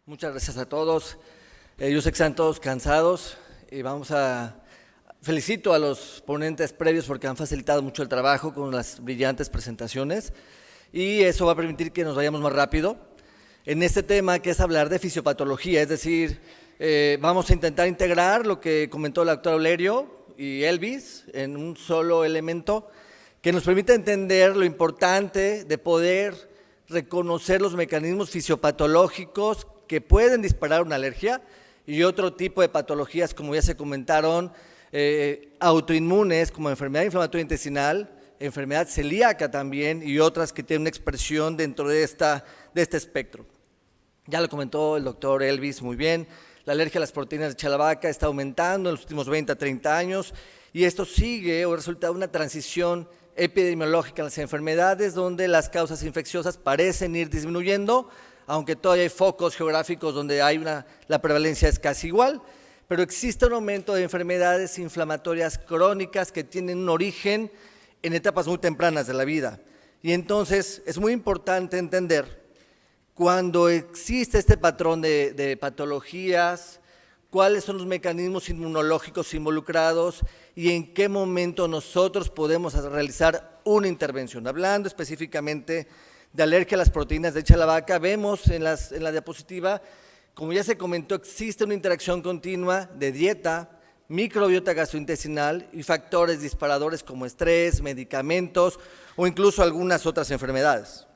Muchas gracias a todos. Yo sé que están todos cansados y felicito a los ponentes previos porque han facilitado mucho el trabajo con las brillantes presentaciones y eso va a permitir que nos vayamos más rápido en este tema que es hablar de fisiopatología, es decir, vamos a intentar integrar lo que comentó el doctor Olerio y Elvis en un solo elemento que nos permita entender lo importante de poder reconocer los mecanismos fisiopatológicos que pueden disparar una alergia y otro tipo de patologías, como ya se comentaron, autoinmunes, como enfermedad inflamatoria intestinal, enfermedad celíaca también y otras que tienen una expresión dentro de este espectro. Ya lo comentó el doctor Elvis muy bien, la alergia a las proteínas de chalabaca está aumentando en los últimos 20 a 30 años y esto sigue o resulta de una transición epidemiológica en las enfermedades donde las causas infecciosas parecen ir disminuyendo, aunque todavía hay focos geográficos donde la prevalencia es casi igual, pero existe un aumento de enfermedades inflamatorias crónicas que tienen un origen en etapas muy tempranas de la vida. Y entonces es muy importante entender cuando existe este patrón de patologías, cuáles son los mecanismos inmunológicos involucrados y en qué momento nosotros podemos realizar una intervención. Hablando específicamente de alergia a las proteínas de chalabaca, vemos en la diapositiva, como ya se comentó, existe una interacción continua de dieta, microbiota gastrointestinal y factores disparadores como estrés, medicamentos o incluso algunas otras enfermedades.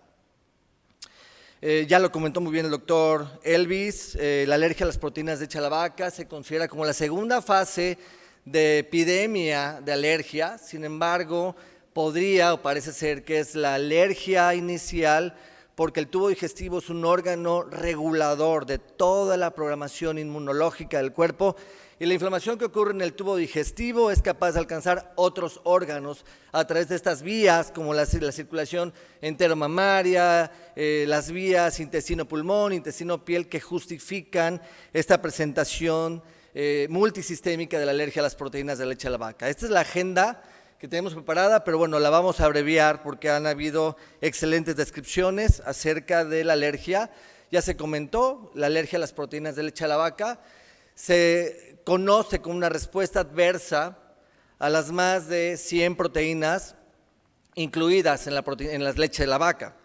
Ya lo comentó muy bien el doctor Elvis, la alergia a las proteínas de chalabaca se considera como la segunda fase de epidemia de alergia, sin embargo, podría o parece ser que es la alergia inicial porque el tubo digestivo es un órgano regulador de toda la programación inmunológica del cuerpo y la inflamación que ocurre en el tubo digestivo es capaz de alcanzar otros órganos a través de estas vías como la circulación enteromamaria, las vías intestino-pulmón, intestino-piel que justifican esta presentación multisistémica de la alergia a las proteínas de leche de la vaca. Esta es la agenda que tenemos preparada, pero bueno, la vamos a abreviar porque han habido excelentes descripciones acerca de la alergia. Ya se comentó, la alergia a las proteínas de leche de la vaca se conoce como una respuesta adversa a las más de 100 proteínas incluidas en la leche de la vaca.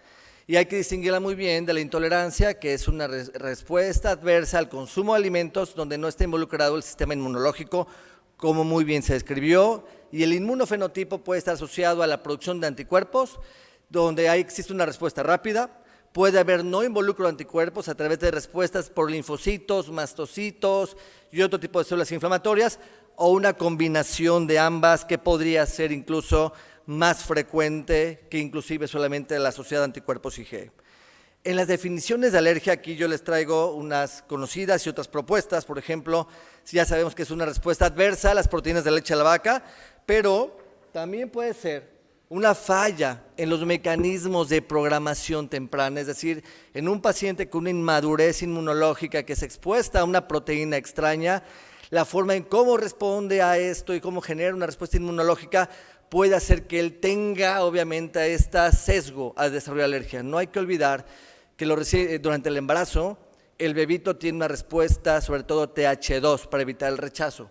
Y hay que distinguirla muy bien de la intolerancia, que es una respuesta adversa al consumo de alimentos donde no está involucrado el sistema inmunológico, como muy bien se describió, y el inmunofenotipo puede estar asociado a la producción de anticuerpos, donde existe una respuesta rápida, puede haber no involucro de anticuerpos a través de respuestas por linfocitos, mastocitos y otro tipo de células inflamatorias, o una combinación de ambas que podría ser incluso más frecuente que inclusive solamente la asociada a anticuerpos IgE. En las definiciones de alergia, aquí yo les traigo unas conocidas y otras propuestas. Por ejemplo, ya sabemos que es una respuesta adversa a las proteínas de leche de la vaca, pero también puede ser una falla en los mecanismos de programación temprana, es decir, en un paciente con una inmadurez inmunológica que se expuesta a una proteína extraña, la forma en cómo responde a esto y cómo genera una respuesta inmunológica puede hacer que él tenga, obviamente, este sesgo al desarrollar alergia. No hay que olvidar que durante el embarazo, el bebito tiene una respuesta, sobre todo TH2, para evitar el rechazo.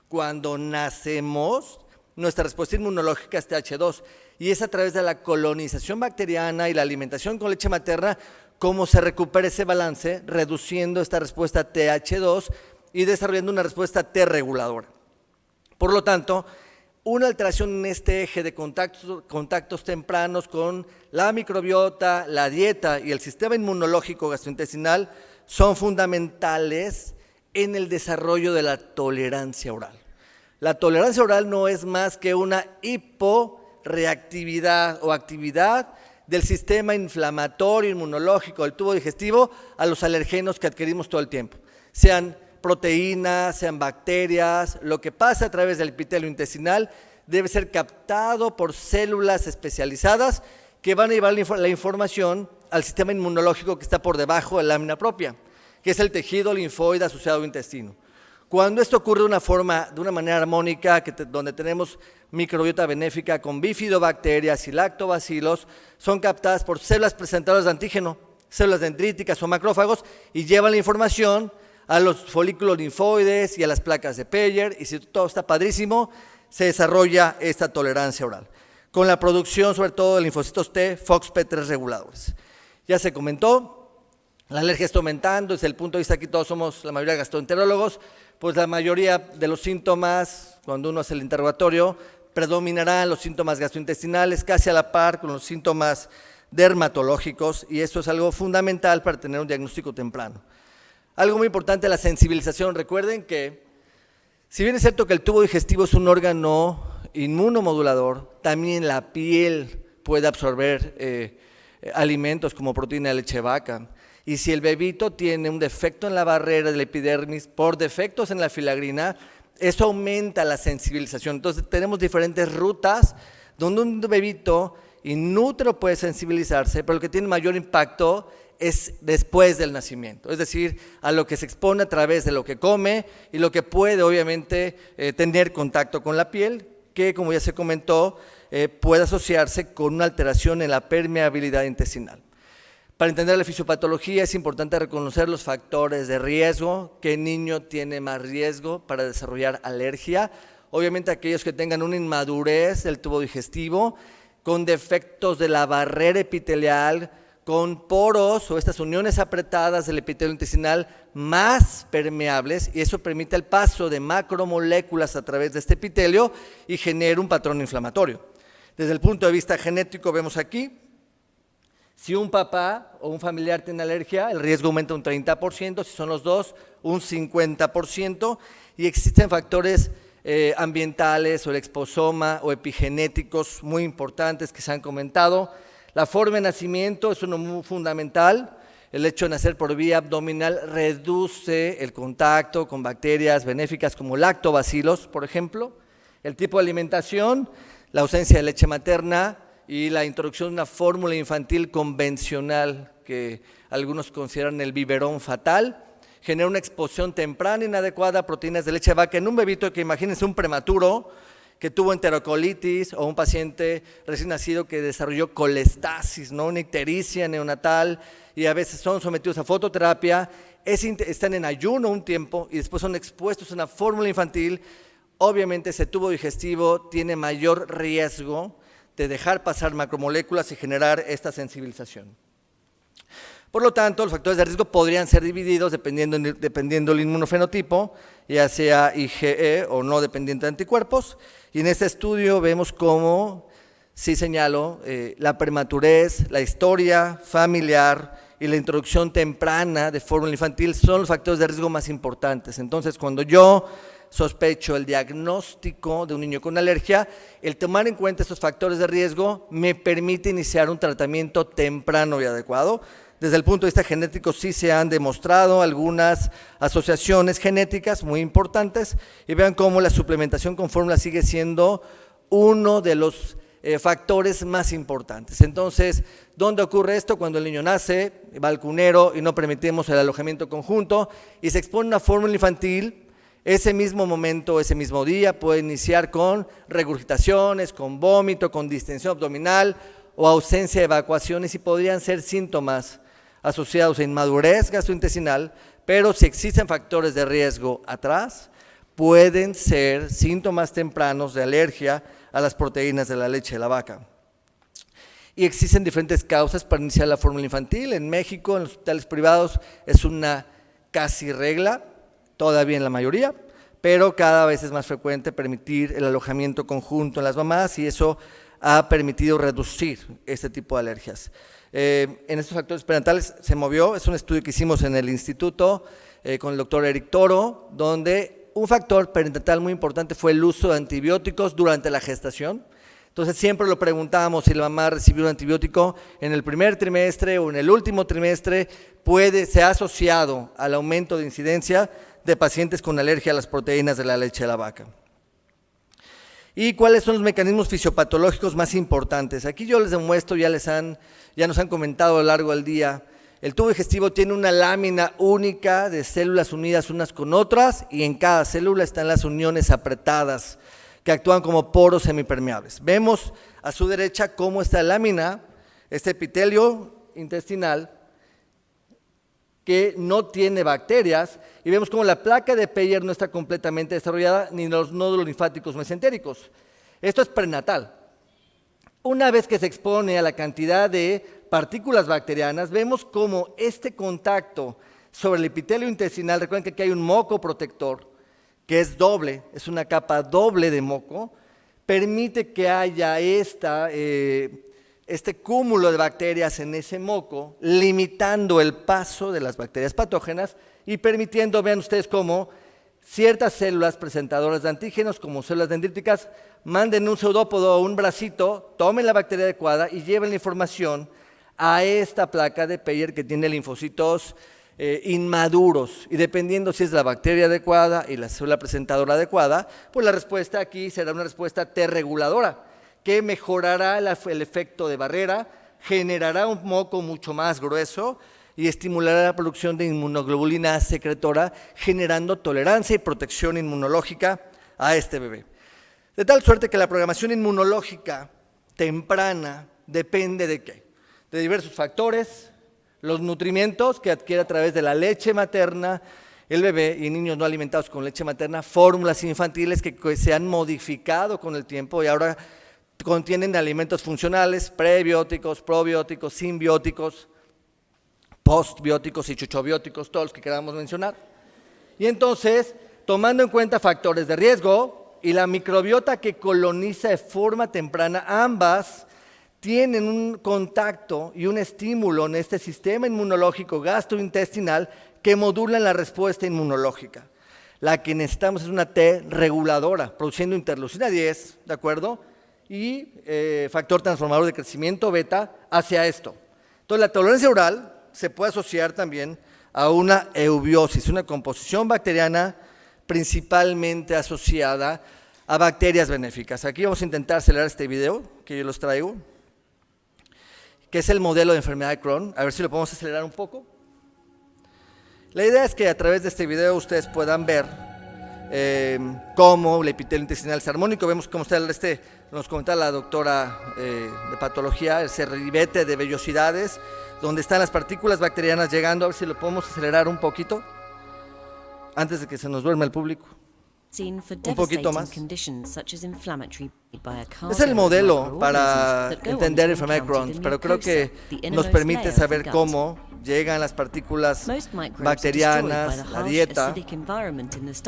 Cuando nacemos, nuestra respuesta inmunológica es TH2 y es a través de la colonización bacteriana y la alimentación con leche materna cómo se recupera ese balance, reduciendo esta respuesta TH2 y desarrollando una respuesta T reguladora. Por lo tanto, una alteración en este eje de contactos tempranos con la microbiota, la dieta y el sistema inmunológico gastrointestinal son fundamentales en el desarrollo de la tolerancia oral. La tolerancia oral no es más que una hiporeactividad o actividad del sistema inflamatorio inmunológico del tubo digestivo a los alergenos que adquirimos todo el tiempo, sean proteínas, sean bacterias. Lo que pasa a través del epitelio intestinal debe ser captado por células especializadas que van a llevar la información al sistema inmunológico que está por debajo de la lámina propia, que es el tejido linfoide asociado al intestino. Cuando esto ocurre de una manera armónica, donde tenemos microbiota benéfica con bifidobacterias y lactobacilos, son captadas por células presentadoras de antígeno, células dendríticas o macrófagos y llevan la información a los folículos linfoides y a las placas de Peyer, y si todo está padrísimo, se desarrolla esta tolerancia oral, con la producción sobre todo de linfocitos T, FOXP3 reguladores. Ya se comentó, la alergia está aumentando, desde el punto de vista aquí todos somos la mayoría gastroenterólogos, pues la mayoría de los síntomas, cuando uno hace el interrogatorio, predominarán los síntomas gastrointestinales casi a la par con los síntomas dermatológicos, y esto es algo fundamental para tener un diagnóstico temprano. Algo muy importante, la sensibilización. Recuerden que, si bien es cierto que el tubo digestivo es un órgano inmunomodulador, también la piel puede absorber alimentos como proteína de leche de vaca. Y si el bebito tiene un defecto en la barrera de la epidermis por defectos en la filagrina, eso aumenta la sensibilización. Entonces tenemos diferentes rutas donde un bebito inútero puede sensibilizarse, pero lo que tiene mayor impacto es después del nacimiento, es decir, a lo que se expone a través de lo que come y lo que puede obviamente tener contacto con la piel, que como ya se comentó, puede asociarse con una alteración en la permeabilidad intestinal. Para entender la fisiopatología es importante reconocer los factores de riesgo, qué niño tiene más riesgo para desarrollar alergia, obviamente aquellos que tengan una inmadurez del tubo digestivo, con defectos de la barrera epitelial, con poros o estas uniones apretadas del epitelio intestinal más permeables, y eso permite el paso de macromoléculas a través de este epitelio y genera un patrón inflamatorio. Desde el punto de vista genético vemos aquí, si un papá o un familiar tiene alergia, el riesgo aumenta un 30%, si son los dos, un 50%, y existen factores ambientales o el exposoma o epigenéticos muy importantes que se han comentado. La forma de nacimiento es uno muy fundamental. El hecho de nacer por vía abdominal reduce el contacto con bacterias benéficas como lactobacilos, por ejemplo. El tipo de alimentación, la ausencia de leche materna y la introducción de una fórmula infantil convencional que algunos consideran el biberón fatal, genera una exposición temprana inadecuada a proteínas de leche de vaca en un bebito que, imagínense, un prematuro que tuvo enterocolitis, o un paciente recién nacido que desarrolló colestasis, ¿no? Una ictericia neonatal, y a veces son sometidos a fototerapia, están en ayuno un tiempo y después son expuestos a una fórmula infantil. Obviamente ese tubo digestivo tiene mayor riesgo de dejar pasar macromoléculas y generar esta sensibilización. Por lo tanto, los factores de riesgo podrían ser divididos dependiendo del inmunofenotipo, ya sea IgE o no dependiente de anticuerpos, y en este estudio vemos cómo, sí señalo, la prematurez, la historia familiar y la introducción temprana de fórmula infantil son los factores de riesgo más importantes. Entonces, cuando yo sospecho el diagnóstico de un niño con alergia, el tomar en cuenta estos factores de riesgo me permite iniciar un tratamiento temprano y adecuado. Desde el punto de vista genético sí se han demostrado algunas asociaciones genéticas muy importantes, y vean cómo la suplementación con fórmula sigue siendo uno de los factores más importantes. Entonces, ¿dónde ocurre esto? Cuando el niño nace, va al cunero y no permitimos el alojamiento conjunto y se expone una fórmula infantil. Ese mismo momento, ese mismo día puede iniciar con regurgitaciones, con vómito, con distensión abdominal o ausencia de evacuaciones, y podrían ser síntomas asociados a inmadurez gastrointestinal, pero si existen factores de riesgo atrás, pueden ser síntomas tempranos de alergia a las proteínas de la leche de la vaca. Y existen diferentes causas para iniciar la fórmula infantil. En México, en los hospitales privados, es una casi regla, todavía en la mayoría, pero cada vez es más frecuente permitir el alojamiento conjunto en las mamás, y eso ha permitido reducir este tipo de alergias. En estos factores prenatales se movió, es un estudio que hicimos en el instituto con el doctor Eric Toro, donde un factor perinatal muy importante fue el uso de antibióticos durante la gestación. Entonces siempre lo preguntábamos si la mamá recibió un antibiótico en el primer trimestre o en el último trimestre, se ha asociado al aumento de incidencia de pacientes con alergia a las proteínas de la leche de la vaca. ¿Y cuáles son los mecanismos fisiopatológicos más importantes? Aquí yo les demuestro, ya nos han comentado a lo largo del día, el tubo digestivo tiene una lámina única de células unidas unas con otras, y en cada célula están las uniones apretadas que actúan como poros semipermeables. Vemos a su derecha cómo esta lámina, este epitelio intestinal, que no tiene bacterias y vemos como la placa de Peyer no está completamente desarrollada ni los nódulos linfáticos mesentéricos. Esto es prenatal. Una vez que se expone a la cantidad de partículas bacterianas, vemos como este contacto sobre el epitelio intestinal, recuerden que aquí hay un moco protector, que es doble, es una capa doble de moco, permite que haya este cúmulo de bacterias en ese moco, limitando el paso de las bacterias patógenas y permitiendo, vean ustedes cómo, ciertas células presentadoras de antígenos, como células dendríticas, manden un pseudópodo o un bracito, tomen la bacteria adecuada y lleven la información a esta placa de Peyer que tiene linfocitos inmaduros, y dependiendo si es la bacteria adecuada y la célula presentadora adecuada, pues la respuesta aquí será una respuesta T reguladora, que mejorará el efecto de barrera, generará un moco mucho más grueso y estimulará la producción de inmunoglobulina A secretora, generando tolerancia y protección inmunológica a este bebé. De tal suerte que la programación inmunológica temprana depende ¿de qué? De diversos factores, los nutrimientos que adquiere a través de la leche materna el bebé y niños no alimentados con leche materna, fórmulas infantiles que se han modificado con el tiempo y ahora contienen alimentos funcionales, prebióticos, probióticos, simbióticos, postbióticos y chuchobióticos, todos los que queramos mencionar. Y entonces, tomando en cuenta factores de riesgo y la microbiota que coloniza de forma temprana, ambas tienen un contacto y un estímulo en este sistema inmunológico gastrointestinal que modulan la respuesta inmunológica. La que necesitamos es una T reguladora, produciendo interleucina 10, ¿de acuerdo? Y factor transformador de crecimiento beta hacia esto. Entonces, la tolerancia oral se puede asociar también a una eubiosis, una composición bacteriana principalmente asociada a bacterias benéficas. Aquí vamos a intentar acelerar este video que yo los traigo, que es el modelo de enfermedad de Crohn. A ver si lo podemos acelerar un poco. La idea es que a través de este video ustedes puedan ver cómo el epitelio intestinal es armónico. Vemos cómo está nos comentaba la doctora de patología, ese ribete de vellosidades, donde están las partículas bacterianas llegando. A ver si lo podemos acelerar un poquito, antes de que se nos duerma el público. Un poquito más. Es el modelo para entender enfermedad de Crohn, pero creo que nos permite saber cómo llegan las partículas bacterianas, la dieta,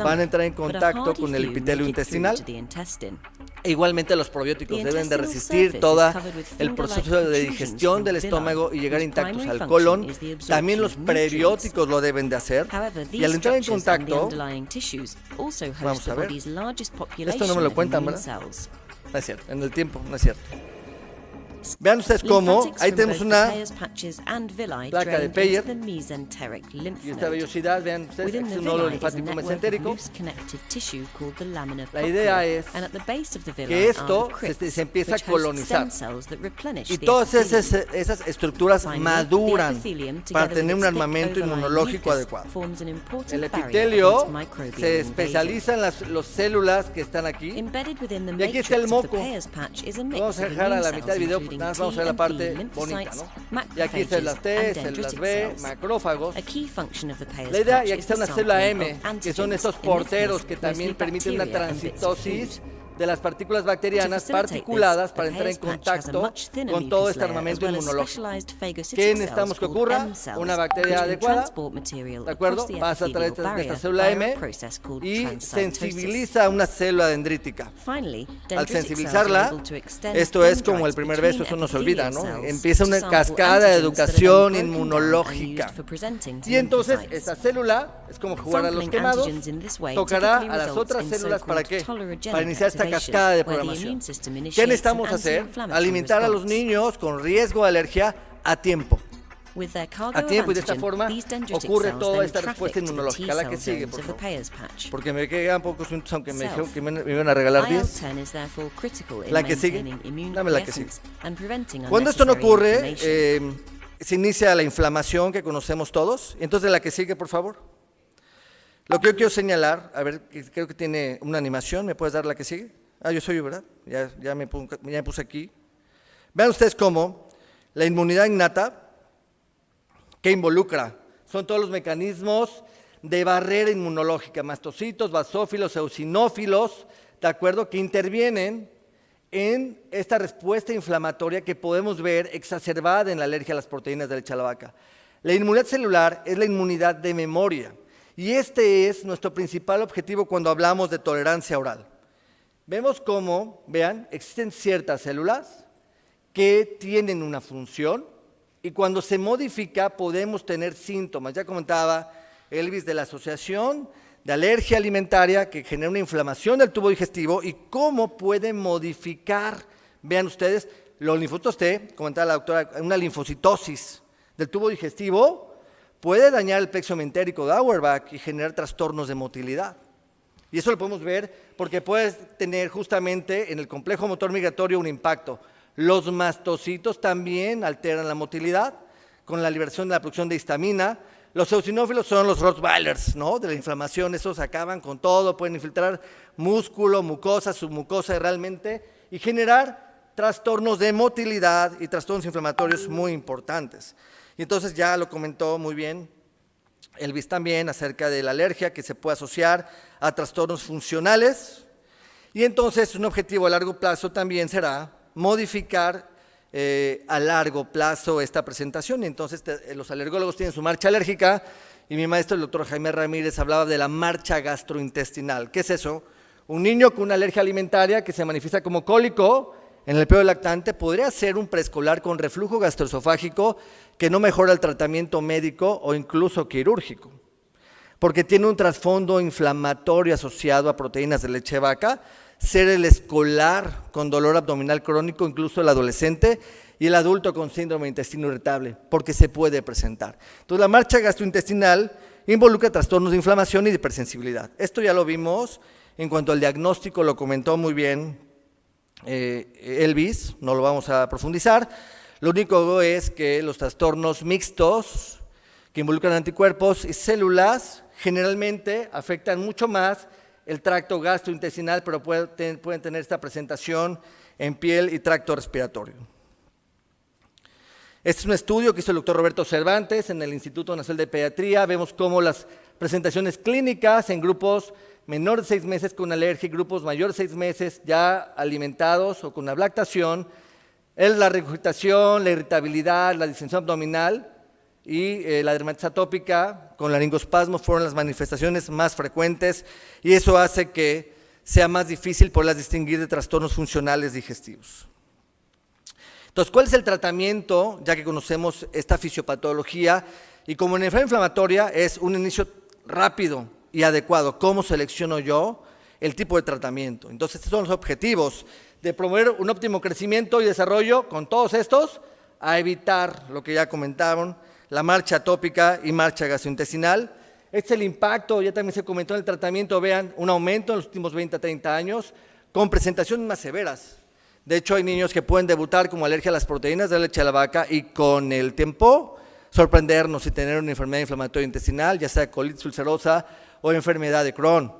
van a entrar en contacto con el epitelio intestinal. E igualmente los probióticos deben de resistir todo el proceso de digestión del estómago y llegar intactos al colon. También los prebióticos lo deben de hacer. Y al entrar en contacto, vamos a ver, esto no me lo cuentan, ¿verdad? No es cierto, en el tiempo, no es cierto. Vean ustedes cómo, ahí tenemos una placa de Peyer y esta vellosidad, vean ustedes, es un nódulo linfático mesentérico. La idea es que esto se empieza a colonizar y todas esas estructuras maduran para tener un armamento inmunológico adecuado. El epitelio se especializa en las células que están aquí y aquí está el moco. Vamos a dejar a la mitad del video, nada más vamos a ver la parte bonita, ¿no? Y aquí están las T, células B, macrófagos. La idea, y aquí está una célula M, que son estos porteros que también permiten una transitosis de las partículas bacterianas particuladas para entrar en contacto con todo este armamento inmunológico. ¿Qué necesitamos que ocurra? Una bacteria adecuada, ¿de acuerdo? Pasa a través de esta célula M y sensibiliza a una célula dendrítica. Al sensibilizarla, esto es como el primer beso, eso no se olvida, ¿no? Empieza una cascada de educación inmunológica. Y entonces esta célula es como jugar a los quemados, tocará a las otras células ¿para qué? Para iniciar esta cascada de programación. ¿Qué necesitamos hacer? Alimentar a los niños con riesgo de alergia a tiempo. A tiempo, y de esta forma ocurre toda esta respuesta inmunológica. La que sigue, por favor. Porque me quedan pocos minutos, aunque me dijeron que me iban a regalar 10. La que sigue. Dame la que sigue. Cuando esto no ocurre, se inicia la inflamación que conocemos todos. Entonces, la que sigue, por favor. Lo que yo quiero señalar, a ver, creo que tiene una animación, ¿me puedes dar la que sigue? Yo soy yo, ¿verdad? Ya me puse aquí. Vean ustedes cómo la inmunidad innata, que involucra son todos los mecanismos de barrera inmunológica, mastocitos, basófilos, eosinófilos, ¿de acuerdo?, que intervienen en esta respuesta inflamatoria que podemos ver exacerbada en la alergia a las proteínas de leche de la vaca. La inmunidad celular es la inmunidad de memoria y este es nuestro principal objetivo cuando hablamos de tolerancia oral. Vemos cómo, vean, existen ciertas células que tienen una función y cuando se modifica podemos tener síntomas. Ya comentaba Elvis de la asociación de alergia alimentaria que genera una inflamación del tubo digestivo y cómo puede modificar, vean ustedes, los linfocitos T, comentaba la doctora, una linfocitosis del tubo digestivo puede dañar el plexo mentérico de Auerbach y generar trastornos de motilidad. Y eso lo podemos ver porque puede tener justamente en el complejo motor migratorio un impacto. Los mastocitos también alteran la motilidad con la liberación de la producción de histamina. Los eosinófilos son los Rottweilers, ¿no?, de la inflamación, esos acaban con todo, pueden infiltrar músculo, mucosa, submucosa realmente y generar trastornos de motilidad y trastornos inflamatorios muy importantes. Y entonces ya lo comentó muy bien Elvis también acerca de la alergia que se puede asociar a trastornos funcionales y entonces un objetivo a largo plazo también será modificar a largo plazo esta presentación y entonces los alergólogos tienen su marcha alérgica y mi maestro el doctor Jaime Ramírez hablaba de la marcha gastrointestinal. ¿Qué es eso? Un niño con una alergia alimentaria que se manifiesta como cólico en el periodo lactante podría ser un preescolar con reflujo gastroesofágico que no mejora el tratamiento médico o incluso quirúrgico, porque tiene un trasfondo inflamatorio asociado a proteínas de leche de vaca, ser el escolar con dolor abdominal crónico, incluso el adolescente, y el adulto con síndrome de intestino irritable, porque se puede presentar. Entonces, la marcha gastrointestinal involucra trastornos de inflamación y de hipersensibilidad. Esto ya lo vimos en cuanto al diagnóstico, lo comentó muy bien Elvis, no lo vamos a profundizar. Lo único es que los trastornos mixtos que involucran anticuerpos y células generalmente afectan mucho más el tracto gastrointestinal, pero pueden tener esta presentación en piel y tracto respiratorio. Este es un estudio que hizo el doctor Roberto Cervantes en el Instituto Nacional de Pediatría. Vemos cómo las presentaciones clínicas en grupos menores de 6 meses con alergia y grupos mayores de 6 meses ya alimentados o con ablactación, es la regurgitación, la irritabilidad, la distensión abdominal y la dermatitis atópica con laringoespasmo fueron las manifestaciones más frecuentes y eso hace que sea más difícil poderlas distinguir de trastornos funcionales digestivos. Entonces, ¿cuál es el tratamiento? Ya que conocemos esta fisiopatología y como en enfermedad inflamatoria es un inicio rápido y adecuado. ¿Cómo selecciono yo el tipo de tratamiento? Entonces, estos son los objetivos de promover un óptimo crecimiento y desarrollo con todos estos, a evitar lo que ya comentaron, la marcha atópica y marcha gastrointestinal. Este es el impacto, ya también se comentó en el tratamiento, vean, un aumento en los últimos 20 a 30 años, con presentaciones más severas. De hecho, hay niños que pueden debutar como alergia a las proteínas de la leche de la vaca y con el tiempo sorprendernos y tener una enfermedad inflamatoria intestinal, ya sea colitis ulcerosa o enfermedad de Crohn.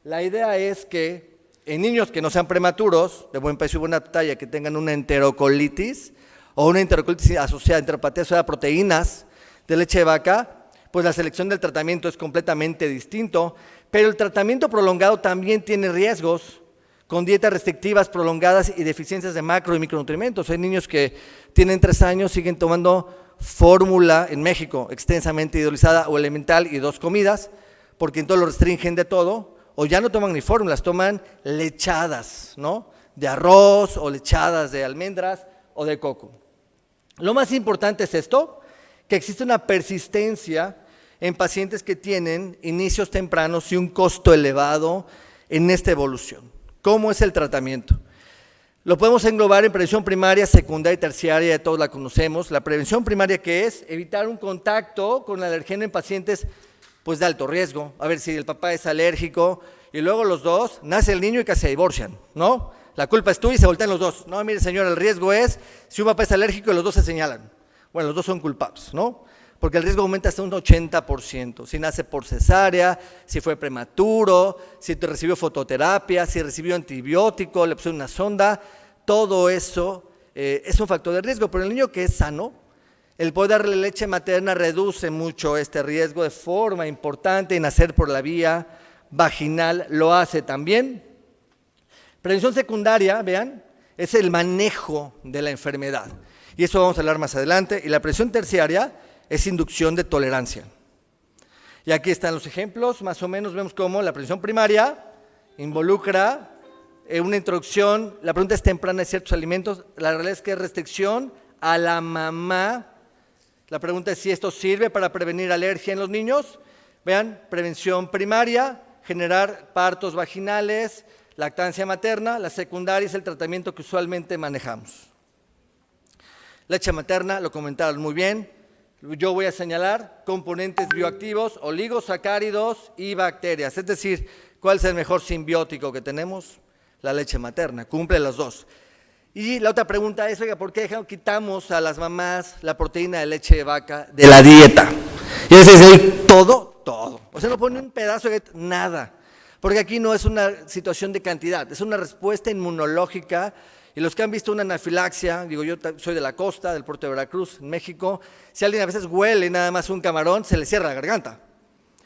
La idea es que en niños que no sean prematuros, de buen peso y buena talla, que tengan una enterocolitis o una enterocolitis asociada a enteropatía asociada a proteínas de leche de vaca, pues la selección del tratamiento es completamente distinto, pero el tratamiento prolongado también tiene riesgos con dietas restrictivas prolongadas y deficiencias de macro y micronutrientes. Hay niños que tienen 3 años, siguen tomando fórmula en México extensamente hidrolizada o elemental y 2 comidas, porque entonces lo restringen de todo, o ya no toman ni fórmulas, toman lechadas, ¿no?, de arroz o lechadas de almendras o de coco. Lo más importante es esto, que existe una persistencia en pacientes que tienen inicios tempranos y un costo elevado en esta evolución. ¿Cómo es el tratamiento? Lo podemos englobar en prevención primaria, secundaria y terciaria, ya todos la conocemos. La prevención primaria, ¿qué es? Evitar un contacto con el alergeno en pacientes pues de alto riesgo. A ver si el papá es alérgico y luego los dos, nace el niño y casi se divorcian, ¿no? La culpa es tuya y se voltean los dos. No, mire señor, el riesgo es si un papá es alérgico y los dos se señalan. Bueno, los dos son culpables, ¿no? Porque el riesgo aumenta hasta un 80%. Si nace por cesárea, si fue prematuro, si recibió fototerapia, si recibió antibiótico, le pusieron una sonda, todo eso es un factor de riesgo. Pero el niño que es sano El poder darle leche materna reduce mucho este riesgo de forma importante y nacer por la vía vaginal lo hace también. Prevención secundaria, vean, es el manejo de la enfermedad. Y eso vamos a hablar más adelante. Y la prevención terciaria es inducción de tolerancia. Y aquí están los ejemplos, más o menos vemos cómo la prevención primaria involucra una introducción, la pregunta es temprana de ciertos alimentos, la realidad es que es restricción a la mamá. La pregunta es si esto sirve para prevenir alergia en los niños. Vean, prevención primaria, generar partos vaginales, lactancia materna. La secundaria es el tratamiento que usualmente manejamos. Leche materna, lo comentaron muy bien. Yo voy a señalar componentes bioactivos, oligosacáridos y bacterias. Es decir, ¿cuál es el mejor simbiótico que tenemos? La leche materna, cumple los dos. Y la otra pregunta es, oiga, ¿por qué quitamos a las mamás la proteína de leche de vaca de la dieta? Y ese es el todo. O sea, no pone un pedazo de nada. Porque aquí no es una situación de cantidad, es una respuesta inmunológica. Y los que han visto una anafilaxia, digo, yo soy de la costa, del puerto de Veracruz, en México, si alguien a veces huele nada más un camarón, se le cierra la garganta.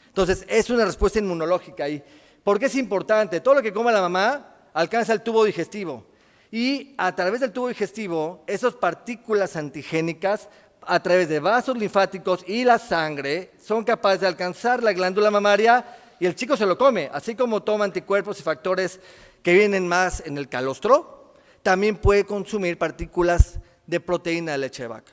Entonces, es una respuesta inmunológica ahí. ¿Por qué es importante? Todo lo que coma la mamá alcanza el tubo digestivo. Y a través del tubo digestivo, esas partículas antigénicas, a través de vasos linfáticos y la sangre, son capaces de alcanzar la glándula mamaria y el chico se lo come. Así como toma anticuerpos y factores que vienen más en el calostro, también puede consumir partículas de proteína de leche de vaca.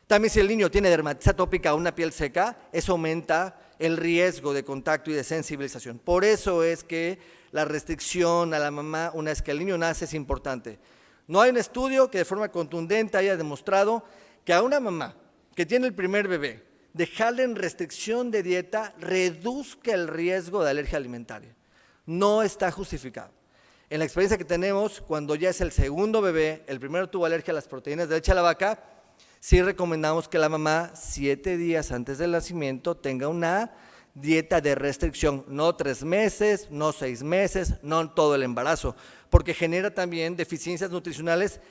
También si el niño tiene dermatitis atópica o una piel seca, eso aumenta el riesgo de contacto y de sensibilización. Por eso es que la restricción a la mamá una vez que el niño nace es importante. No hay un estudio que de forma contundente haya demostrado que a una mamá que tiene el primer bebé, dejarle en restricción de dieta reduzca el riesgo de alergia alimentaria. No está justificado. En la experiencia que tenemos, cuando ya es el segundo bebé, el primero tuvo alergia a las proteínas de leche de la vaca, sí recomendamos que la mamá 7 días antes del nacimiento tenga una dieta de restricción, no 3 meses, no 6 meses, no todo el embarazo, porque genera también deficiencias nutricionales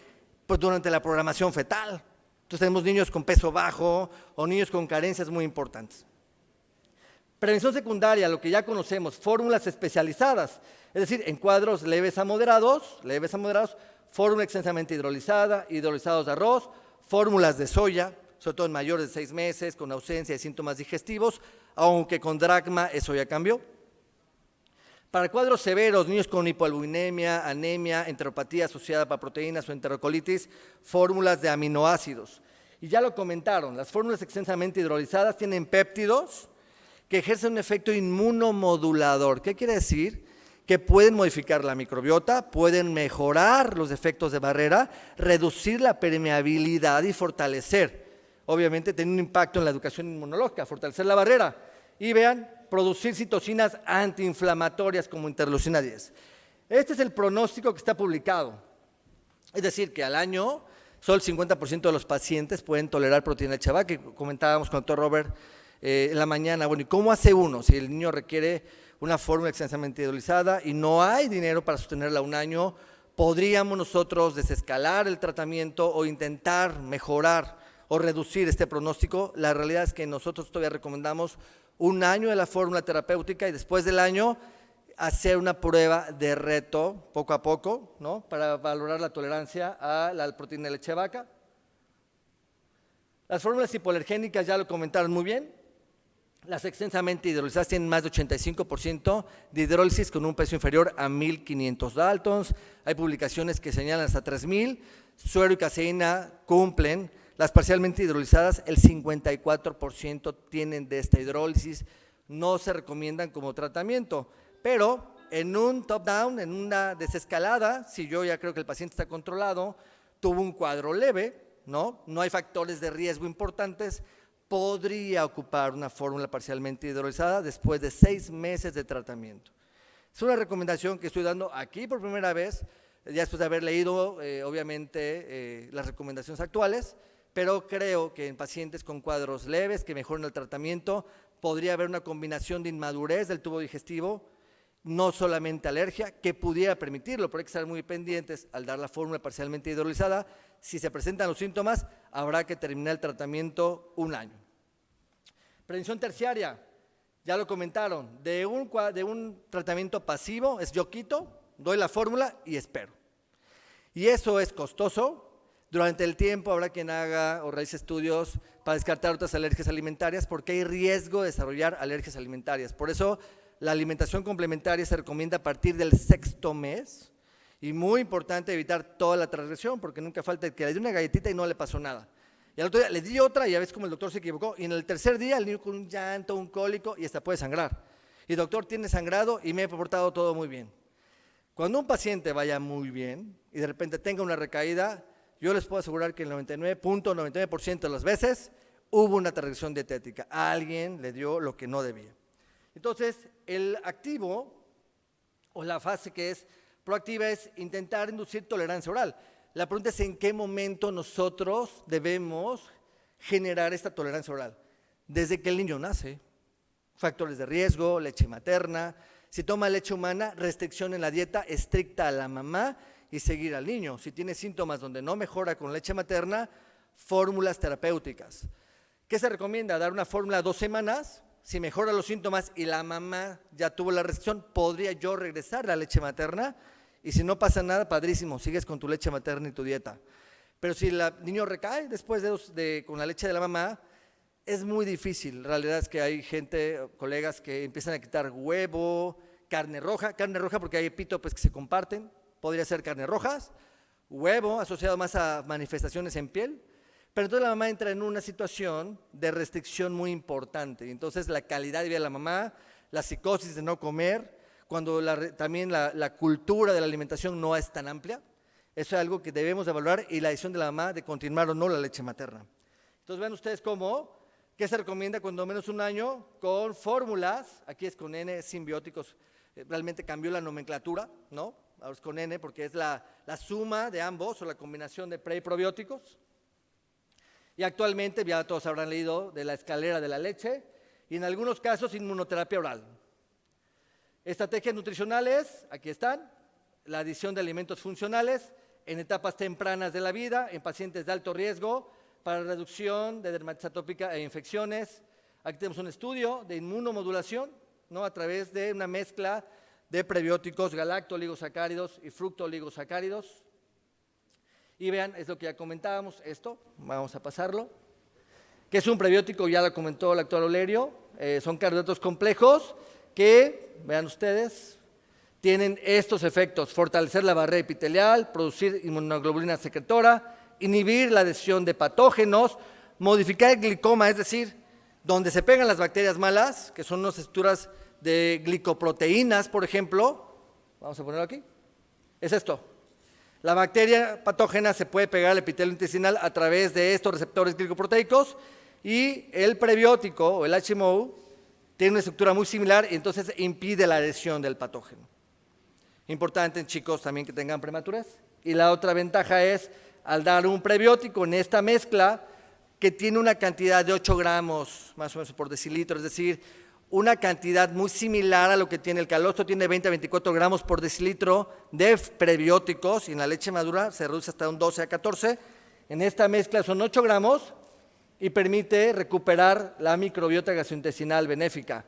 pues, durante la programación fetal. Entonces tenemos niños con peso bajo o niños con carencias muy importantes. Prevención secundaria, lo que ya conocemos, fórmulas especializadas, es decir, en cuadros leves a moderados, fórmula extensamente hidrolizada, hidrolizados de arroz, fórmulas de soya, sobre todo en mayores de 6 meses, con ausencia de síntomas digestivos, aunque con dracma eso ya cambió. Para cuadros severos, niños con hipoalbuminemia, anemia, enteropatía asociada a proteínas o enterocolitis, fórmulas de aminoácidos. Y ya lo comentaron, las fórmulas extensamente hidrolizadas tienen péptidos que ejercen un efecto inmunomodulador. ¿Qué quiere decir? Que pueden modificar la microbiota, pueden mejorar los efectos de barrera, reducir la permeabilidad y fortalecer. Obviamente tiene un impacto en la educación inmunológica, fortalecer la barrera. Y vean, producir citocinas antiinflamatorias como interleucina 10. Este es el pronóstico que está publicado. Es decir, que al año solo el 50% de los pacientes pueden tolerar proteína de leche de vaca, que comentábamos con el doctor Robert en la mañana. Bueno, ¿y cómo hace uno si el niño requiere una fórmula extensamente hidrolizada y no hay dinero para sostenerla un año? ¿Podríamos nosotros desescalar el tratamiento o intentar mejorar o reducir este pronóstico? La realidad es que nosotros todavía recomendamos 1 año de la fórmula terapéutica y después del año hacer una prueba de reto poco a poco, ¿no? Para valorar la tolerancia a la proteína de leche de vaca. Las fórmulas hipoalergénicas ya lo comentaron muy bien. Las extensamente hidrolizadas tienen más de 85% de hidrólisis con un peso inferior a 1500 Daltons. Hay publicaciones que señalan hasta 3000. Suero y caseína cumplen. Las parcialmente hidrolizadas, el 54% tienen de esta hidrólisis. No se recomiendan como tratamiento, pero en un top-down, en una desescalada, si yo ya creo que el paciente está controlado, tuvo un cuadro leve, no hay factores de riesgo importantes, podría ocupar una fórmula parcialmente hidrolizada después de 6 meses de tratamiento. Es una recomendación que estoy dando aquí por primera vez, ya después de haber leído, obviamente, las recomendaciones actuales, pero creo que en pacientes con cuadros leves que mejoran el tratamiento, podría haber una combinación de inmadurez del tubo digestivo no solamente alergia, que pudiera permitirlo, pero hay que estar muy pendientes al dar la fórmula parcialmente hidrolizada. Si se presentan los síntomas, habrá que terminar el tratamiento 1 año. Prevención terciaria, ya lo comentaron, de un tratamiento pasivo es yo quito, doy la fórmula y espero. Y eso es costoso. Durante el tiempo habrá quien haga o realice estudios para descartar otras alergias alimentarias porque hay riesgo de desarrollar alergias alimentarias. Por eso la alimentación complementaria se recomienda a partir del 6º mes y muy importante evitar toda la transgresión porque nunca falta el que le dio una galletita y no le pasó nada. Y al otro día le di otra y ya ves como el doctor se equivocó y en el 3er día el niño con un llanto, un cólico y hasta puede sangrar. Y doctor, tiene sangrado y me he portado todo muy bien. Cuando un paciente vaya muy bien y de repente tenga una recaída, yo les puedo asegurar que el 99.99% de las veces hubo una transgresión dietética. A alguien le dio lo que no debía. Entonces, el activo o la fase que es proactiva es intentar inducir tolerancia oral. La pregunta es en qué momento nosotros debemos generar esta tolerancia oral. Desde que el niño nace. Factores de riesgo, leche materna. Si toma leche humana, restricción en la dieta estricta a la mamá y seguir al niño. Si tiene síntomas donde no mejora con leche materna, fórmulas terapéuticas. ¿Qué se recomienda? Dar una fórmula 2 semanas. Si mejora los síntomas y la mamá ya tuvo la restricción, podría yo regresar a la leche materna y si no pasa nada, padrísimo, sigues con tu leche materna y tu dieta. Pero si el niño recae después con la leche de la mamá, es muy difícil. La realidad es que hay gente, colegas que empiezan a quitar huevo, carne roja porque hay epítopes que se comparten, podría ser carne rojas, huevo asociado más a manifestaciones en piel, pero entonces la mamá entra en una situación de restricción muy importante. Entonces la calidad de vida de la mamá, la psicosis de no comer, cuando también la cultura de la alimentación no es tan amplia, eso es algo que debemos de evaluar y la decisión de la mamá de continuar o no la leche materna. Entonces vean ustedes ¿qué se recomienda cuando menos 1 año? Con fórmulas, aquí es con N, simbióticos, realmente cambió la nomenclatura, ¿no? Ahora es con N porque es la suma de ambos o la combinación de pre y probióticos. Y actualmente ya todos habrán leído de la escalera de la leche y en algunos casos inmunoterapia oral. Estrategias nutricionales, aquí están, la adición de alimentos funcionales en etapas tempranas de la vida, en pacientes de alto riesgo, para reducción de dermatitis atópica e infecciones. Aquí tenemos un estudio de inmunomodulación, ¿no? A través de una mezcla de prebióticos, galactoligosacáridos y fructoligosacáridos. Y vean, es lo que ya comentábamos, esto, vamos a pasarlo. ¿Qué es un prebiótico? Ya lo comentó el doctor Olerio, son carbohidratos complejos que, vean ustedes, tienen estos efectos: fortalecer la barrera epitelial, producir inmunoglobulina secretora, inhibir la adhesión de patógenos, modificar el glicoma, es decir, donde se pegan las bacterias malas, que son unas estructuras de glicoproteínas, por ejemplo, vamos a ponerlo aquí, es esto. La bacteria patógena se puede pegar al epitelio intestinal a través de estos receptores glicoproteicos y el prebiótico o el HMO tiene una estructura muy similar y entonces impide la adhesión del patógeno. Importante en chicos también que tengan prematurez. Y la otra ventaja es, al dar un prebiótico en esta mezcla, que tiene una cantidad de 8 gramos más o menos por decilitro, es decir, una cantidad muy similar a lo que tiene el calostro, tiene 20 a 24 gramos por decilitro de prebióticos y en la leche madura se reduce hasta un 12 a 14. En esta mezcla son 8 gramos y permite recuperar la microbiota gastrointestinal benéfica.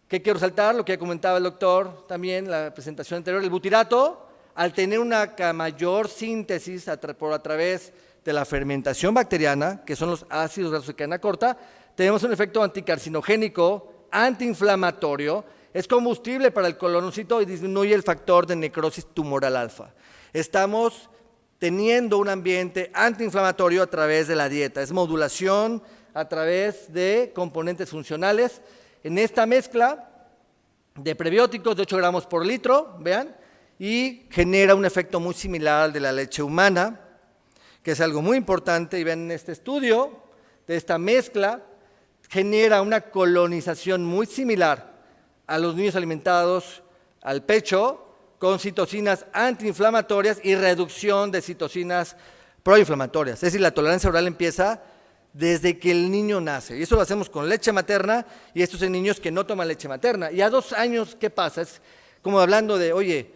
¿Qué quiero resaltar? Lo que ya comentaba el doctor también en la presentación anterior, el butirato, al tener una mayor síntesis a través de la fermentación bacteriana, que son los ácidos grasos de cadena corta, tenemos un efecto anticarcinogénico, antiinflamatorio, es combustible para el colonocito y disminuye el factor de necrosis tumoral alfa. Estamos teniendo un ambiente antiinflamatorio a través de la dieta, es modulación a través de componentes funcionales. En esta mezcla de prebióticos de 8 gramos por litro, vean, y genera un efecto muy similar al de la leche humana, que es algo muy importante, y ven en este estudio de esta mezcla, genera una colonización muy similar a los niños alimentados al pecho, con citocinas antiinflamatorias y reducción de citocinas proinflamatorias. Es decir, la tolerancia oral empieza desde que el niño nace. Y eso lo hacemos con leche materna, y estos son niños que no toman leche materna. Y a 2 años, ¿qué pasa? Es como hablando de, oye,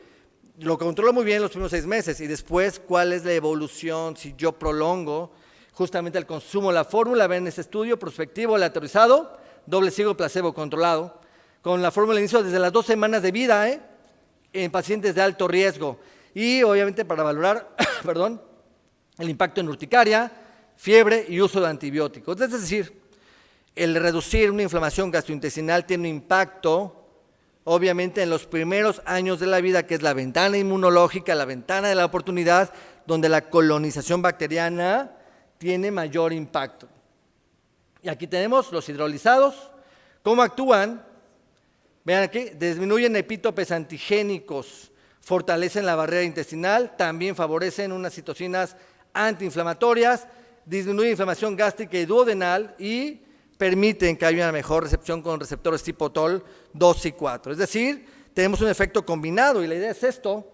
lo controlo muy bien los primeros 6 meses y después, ¿cuál es la evolución si yo prolongo justamente el consumo? La fórmula, ven este estudio, prospectivo, aleatorizado, doble ciego, placebo controlado, con la fórmula de inicio desde las 2 semanas de vida, en pacientes de alto riesgo. Y obviamente para valorar, perdón, el impacto en urticaria, fiebre y uso de antibióticos. Es decir, el reducir una inflamación gastrointestinal tiene un impacto, obviamente, en los primeros años de la vida, que es la ventana inmunológica, la ventana de la oportunidad, donde la colonización bacteriana tiene mayor impacto. Y aquí tenemos los hidrolizados, cómo actúan. Vean aquí, disminuyen epítopes antigénicos, fortalecen la barrera intestinal, también favorecen unas citocinas antiinflamatorias, disminuyen inflamación gástrica y duodenal y permiten que haya una mejor recepción con receptores tipo TOL 2 y 4. Es decir, tenemos un efecto combinado y la idea es esto,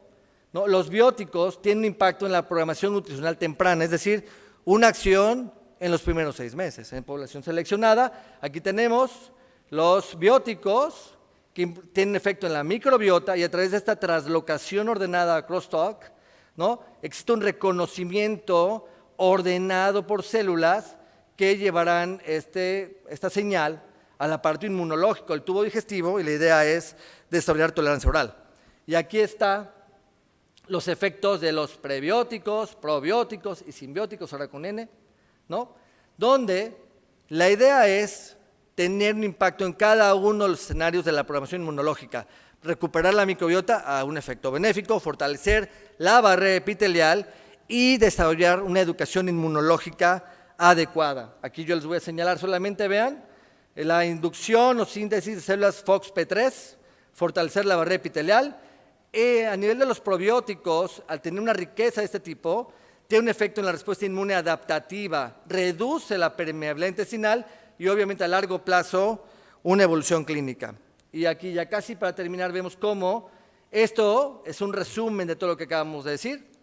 ¿no? Los bióticos tienen un impacto en la programación nutricional temprana, es decir, una acción en los primeros 6 meses. En población seleccionada, aquí tenemos los bióticos que tienen efecto en la microbiota y a través de esta translocación ordenada a crosstalk, ¿no? Existe un reconocimiento ordenado por células que llevarán esta señal al aparato inmunológico, el tubo digestivo, y la idea es desarrollar tolerancia oral. Y aquí están los efectos de los prebióticos, probióticos y simbióticos, ahora con N, ¿no? Donde la idea es tener un impacto en cada uno de los escenarios de la programación inmunológica, recuperar la microbiota a un efecto benéfico, fortalecer la barrera epitelial y desarrollar una educación inmunológica adecuada. Aquí yo les voy a señalar solamente, vean, la inducción o síntesis de células FOXP3, fortalecer la barrera epitelial. A nivel de los probióticos, al tener una riqueza de este tipo, tiene un efecto en la respuesta inmune adaptativa, reduce la permeabilidad intestinal y obviamente a largo plazo una evolución clínica. Y aquí ya casi para terminar vemos cómo esto es un resumen de todo lo que acabamos de decir.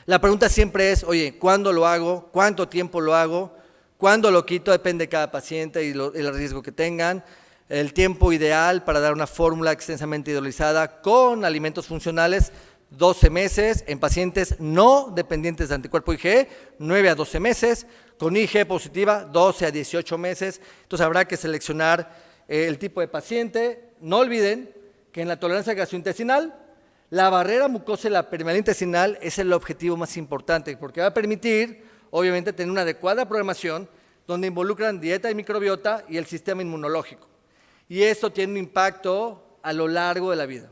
La pregunta siempre es, oye, ¿cuándo lo hago? ¿Cuánto tiempo lo hago? ¿Cuándo lo quito? Depende de cada paciente y el riesgo que tengan. El tiempo ideal para dar una fórmula extensamente hidrolizada con alimentos funcionales, 12 meses. En pacientes no dependientes de anticuerpo IgE, 9 a 12 meses. Con IgE positiva, 12 a 18 meses. Entonces habrá que seleccionar el tipo de paciente. No olviden que en la tolerancia gastrointestinal, la barrera mucosa y la permeabilidad intestinal es el objetivo más importante, porque va a permitir, obviamente, tener una adecuada programación donde involucran dieta y microbiota y el sistema inmunológico. Y esto tiene un impacto a lo largo de la vida.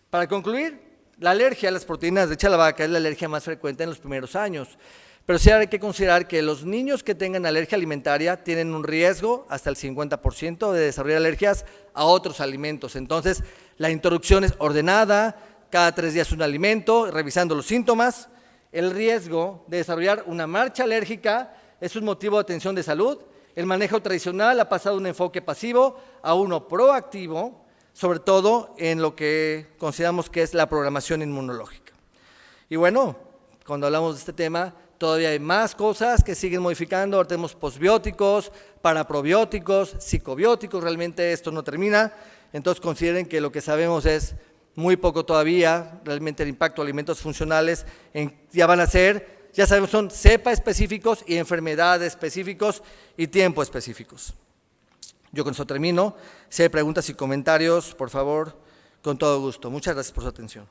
Para concluir, la alergia a las proteínas de leche de la vaca es la alergia más frecuente en los primeros años, pero sí hay que considerar que los niños que tengan alergia alimentaria tienen un riesgo hasta el 50% de desarrollar alergias a otros alimentos. Entonces, la introducción es ordenada, cada 3 días un alimento, revisando los síntomas. El riesgo de desarrollar una marcha alérgica es un motivo de atención de salud. El manejo tradicional ha pasado de un enfoque pasivo a uno proactivo, sobre todo en lo que consideramos que es la programación inmunológica. Y bueno, cuando hablamos de este tema, todavía hay más cosas que siguen modificando. Ahora tenemos posbióticos, paraprobióticos, psicobióticos, realmente esto no termina. Entonces consideren que lo que sabemos es muy poco todavía, realmente el impacto de alimentos funcionales ya van a ser, ya sabemos, son cepa específicos y enfermedades específicos y tiempo específicos. Yo con eso termino. Si hay preguntas y comentarios, por favor, con todo gusto. Muchas gracias por su atención.